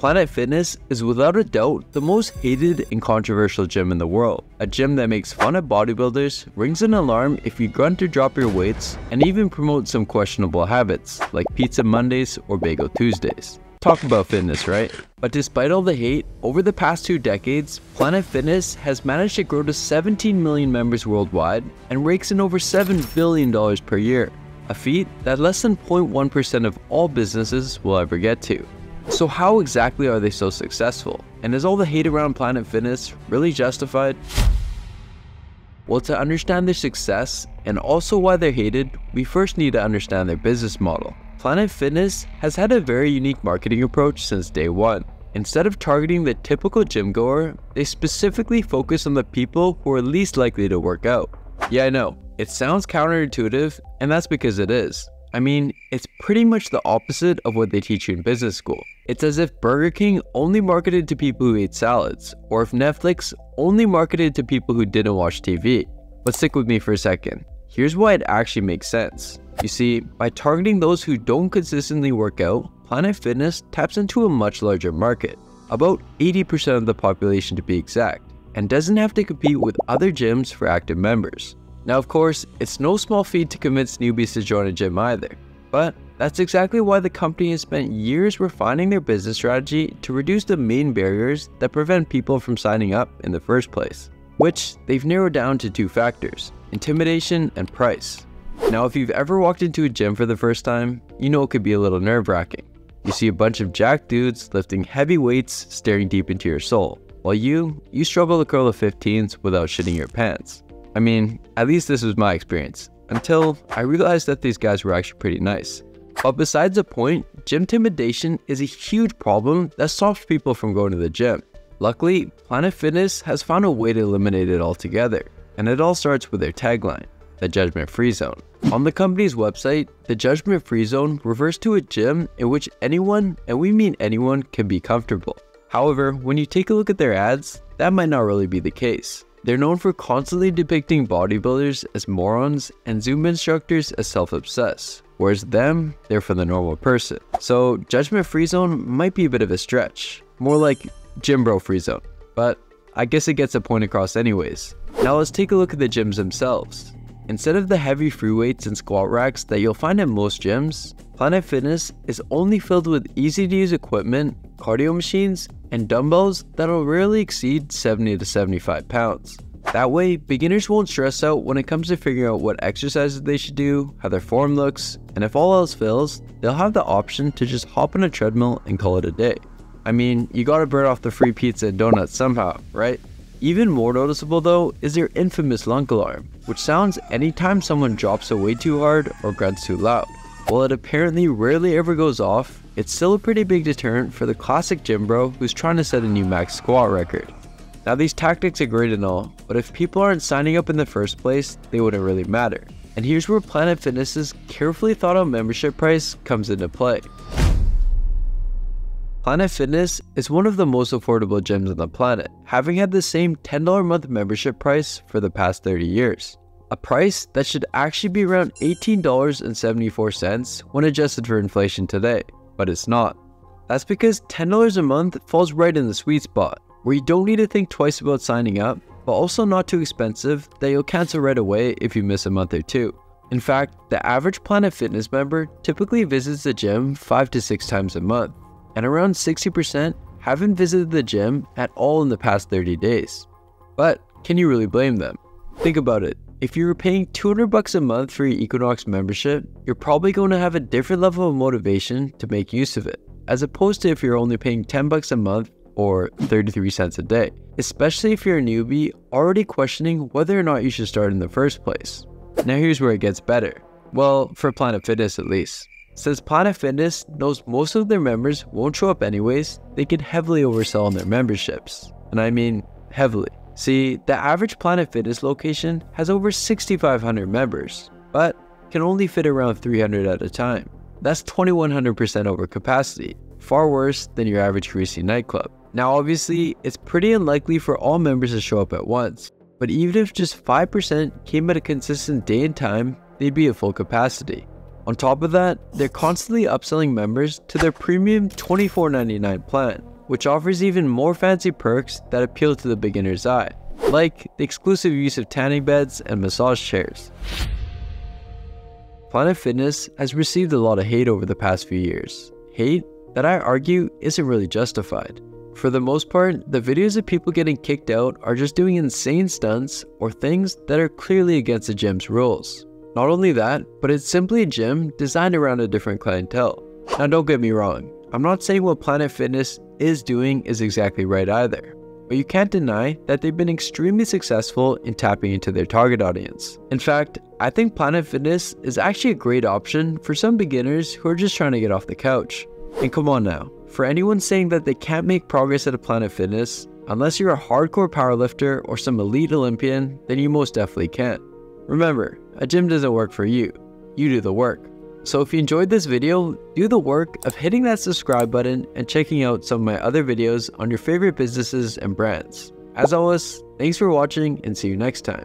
Planet Fitness is without a doubt the most hated and controversial gym in the world. A gym that makes fun of bodybuilders, rings an alarm if you grunt or drop your weights, and even promotes some questionable habits like Pizza Mondays or Bagel Tuesdays. Talk about fitness, right? But despite all the hate, over the past 2 decades, Planet Fitness has managed to grow to 17 million members worldwide and rakes in over $7 billion per year, a feat that less than 0.1% of all businesses will ever get to. So how exactly are they so successful? And is all the hate around Planet Fitness really justified? Well, to understand their success and also why they're hated, we first need to understand their business model. Planet Fitness has had a very unique marketing approach since day one. Instead of targeting the typical gym goer, they specifically focus on the people who are least likely to work out. Yeah, I know, it sounds counterintuitive, and that's because it is. I mean, it's pretty much the opposite of what they teach you in business school. It's as if Burger King only marketed to people who ate salads, or if Netflix only marketed to people who didn't watch TV. But stick with me for a second. Here's why it actually makes sense. You see, by targeting those who don't consistently work out, Planet Fitness taps into a much larger market, about 80% of the population to be exact, and doesn't have to compete with other gyms for active members. Now, of course, it's no small feat to convince newbies to join a gym either, but that's exactly why the company has spent years refining their business strategy to reduce the main barriers that prevent people from signing up in the first place, which they've narrowed down to 2 factors: intimidation and price. Now, if you've ever walked into a gym for the first time, you know it could be a little nerve-wracking. You see a bunch of jacked dudes lifting heavy weights staring deep into your soul, while you struggle to curl the 15s without shitting your pants. I mean, at least this was my experience, until I realized that these guys were actually pretty nice. But besides the point, gym intimidation is a huge problem that stops people from going to the gym. Luckily, Planet Fitness has found a way to eliminate it altogether, and it all starts with their tagline: the judgment-free zone. On the company's website, the judgment-free zone refers to a gym in which anyone, and we mean anyone, can be comfortable. However, when you take a look at their ads, that might not really be the case. They're known for constantly depicting bodybuilders as morons and Zumba instructors as self-obsessed, whereas they're for the normal person. So judgment-free zone might be a bit of a stretch, more like gym bro free zone, but I guess it gets a point across anyways. Now let's take a look at the gyms themselves. Instead of the heavy free weights and squat racks that you'll find at most gyms, Planet Fitness is only filled with easy-to-use equipment, cardio machines, and dumbbells that'll rarely exceed 70 to 75 pounds. That way, beginners won't stress out when it comes to figuring out what exercises they should do, how their form looks, and if all else fails, they'll have the option to just hop on a treadmill and call it a day. I mean, you gotta burn off the free pizza and donuts somehow, right? Even more noticeable though is their infamous lunk alarm, which sounds anytime someone drops a weight too hard or grunts too loud. While it apparently rarely ever goes off, it's still a pretty big deterrent for the classic gym bro who's trying to set a new max squat record. Now, these tactics are great and all, but if people aren't signing up in the first place, they wouldn't really matter. And here's where Planet Fitness's carefully thought out membership price comes into play. Planet Fitness is one of the most affordable gyms on the planet, having had the same $10 a month membership price for the past 30 years. A price that should actually be around $18.74 when adjusted for inflation today, but it's not. That's because $10 a month falls right in the sweet spot, where you don't need to think twice about signing up, but also not too expensive that you'll cancel right away if you miss a month or 2. In fact, the average Planet Fitness member typically visits the gym 5 to 6 times a month, and around 60% haven't visited the gym at all in the past 30 days. But can you really blame them? Think about it. If you were paying $200 a month for your Equinox membership, you're probably going to have a different level of motivation to make use of it, as opposed to if you're only paying $10 a month or 33 cents a day, especially if you're a newbie already questioning whether or not you should start in the first place. Now here's where it gets better. Well, for Planet Fitness at least. Since Planet Fitness knows most of their members won't show up anyways, they can heavily oversell on their memberships. And I mean heavily. See, the average Planet Fitness location has over 6,500 members, but can only fit around 300 at a time. That's 2,100% over capacity, far worse than your average greasy nightclub. Now obviously, it's pretty unlikely for all members to show up at once, but even if just 5% came at a consistent day and time, they'd be at full capacity. On top of that, they're constantly upselling members to their premium $24.99 plan, which offers even more fancy perks that appeal to the beginner's eye, like the exclusive use of tanning beds and massage chairs. Planet Fitness has received a lot of hate over the past few years. Hate that I argue isn't really justified. For the most part, the videos of people getting kicked out are just doing insane stunts or things that are clearly against the gym's rules. Not only that, but it's simply a gym designed around a different clientele. Now don't get me wrong, I'm not saying what Planet Fitness is doing is exactly right either, but you can't deny that they've been extremely successful in tapping into their target audience. In fact, I think Planet Fitness is actually a great option for some beginners who are just trying to get off the couch. And come on now, for anyone saying that they can't make progress at a Planet Fitness, unless you're a hardcore powerlifter or some elite Olympian, then you most definitely can't. Remember, a gym doesn't work for you, you do the work. So if you enjoyed this video, do the work of hitting that subscribe button and checking out some of my other videos on your favorite businesses and brands. As always, thanks for watching and see you next time.